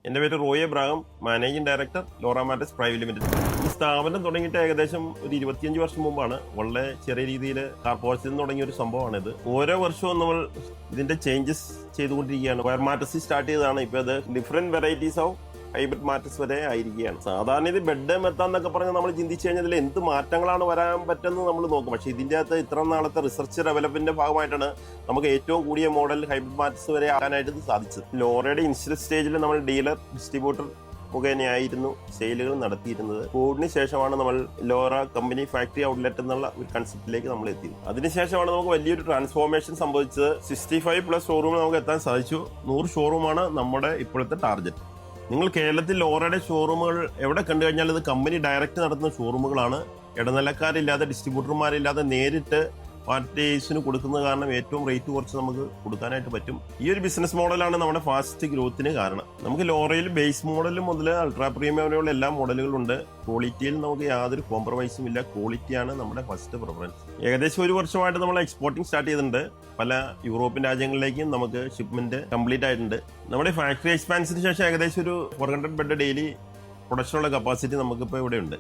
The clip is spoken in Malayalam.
എൻ്റെ പേര് Roy Abraham, managing director Laura Mattress private limited. ഈ സ്ഥാപനം തുടങ്ങിയിട്ട് ഏകദേശം ഒരു 25 വർഷം മുമ്പാണ്. വളരെ ചെറിയ രീതിയിൽ കാർപോറേഷനിൽ നിന്ന് തുടങ്ങിയ ഒരു സംഭവമാണിത്. ഓരോ വർഷവും നമ്മൾ ഇതിന്റെ ചേഞ്ചസ് ചെയ്തുകൊണ്ടിരിക്കുകയാണ്. വയർ മാറ്റസ് സ്റ്റാർട്ട് ചെയ്തതാണ്, ഇപ്പോൾ അത് different varieties of hybrid mattress വരെ ആയിരിക്കുകയാണ്. സാധാരണ ഇത് ബെഡ് മെത്താന്നൊക്കെ പറഞ്ഞാൽ നമ്മൾ ചിന്തിച്ചു കഴിഞ്ഞാൽ എന്ത് മാറ്റങ്ങളാണ് വരാൻ പറ്റുന്നത് നമ്മൾ നോക്കും. പക്ഷേ ഇതിൻ്റെ അകത്ത് ഇത്ര നാളത്തെ റിസർച്ച് ഡെവലപ്മെന്റിന്റെ ഭാഗമായിട്ടാണ് നമുക്ക് ഏറ്റവും കൂടിയ മോഡൽ ഹൈബ്രിഡ് മാറ്റസ് വരെ ആകാനായിട്ട് ഇത് സാധിച്ചത്. ലോറയുടെ ഇനിഷ്യൽ സ്റ്റേജിൽ നമ്മൾ ഡീലർ ഡിസ്ട്രിബ്യൂട്ടർ മുഖേനയായിരുന്നു സെയിലുകൾ നടത്തിയിരുന്നത്. കോവിഡിന് ശേഷമാണ് നമ്മൾ ലോറ കമ്പനി ഫാക്ടറി ഔട്ട്ലെറ്റ് എന്നുള്ള ഒരു കൺസെപ്റ്റിലേക്ക് നമ്മൾ എത്തിയത്. അതിനുശേഷമാണ് നമുക്ക് വലിയൊരു ട്രാൻസ്ഫോർമേഷൻ സംഭവിച്ചത്. 65+ ഷോറൂമിൽ നമുക്ക് എത്താൻ സാധിച്ചു. 100 ഷോറൂമാണ് നമ്മുടെ ഇപ്പോഴത്തെ ടാർഗറ്റ്. നിങ്ങൾ കേരളത്തിൽ ലോറയുടെ ഷോറൂമുകൾ എവിടെ കണ്ടു കഴിഞ്ഞാൽ ഇത് കമ്പനി ഡയറക്റ്റ് നടത്തുന്ന ഷോറൂമുകളാണ്. ഇടനിലക്കാരില്ലാതെ ഡിസ്ട്രിബ്യൂട്ടർമാരില്ലാതെ നേരിട്ട് പാർട്ടീസിന് കൊടുക്കുന്നത് കാരണം ഏറ്റവും റേറ്റ് കുറച്ച് നമുക്ക് കൊടുക്കാനായിട്ട് പറ്റും. ഈ ഒരു ബിസിനസ് മോഡലാണ് നമ്മുടെ ഫാസ്റ്റ് ഗ്രോത്തിന് കാരണം. നമുക്ക് ലോറയിൽ ബേസ് മോഡൽ മുതൽ അൾട്രാ പ്രീമിയം വരെയുള്ള എല്ലാ മോഡലുകളുണ്ട്. ക്വാളിറ്റിയിൽ നമുക്ക് യാതൊരു കോംപ്രമൈസും ഇല്ല. ക്വാളിറ്റിയാണ് നമ്മുടെ ഫസ്റ്റ് പ്രിഫറൻസ്. ഏകദേശം 1 വർഷമായിട്ട് നമ്മൾ എക്സ്പോർട്ടിംഗ് സ്റ്റാർട്ട് ചെയ്തിട്ടുണ്ട്. പല യൂറോപ്യൻ രാജ്യങ്ങളിലേക്കും നമുക്ക് ഷിപ്മെന്റ് കംപ്ലീറ്റ് ആയിട്ടുണ്ട്. നമ്മുടെ ഫാക്ടറി എക്സ്പാൻഷന് ശേഷം ഏകദേശം ഒരു 400 ബെഡ് ഡെയിലി പ്രൊഡക്ഷനുള്ള കപ്പാസിറ്റി നമുക്കിപ്പോൾ ഇവിടെ ഉണ്ട്.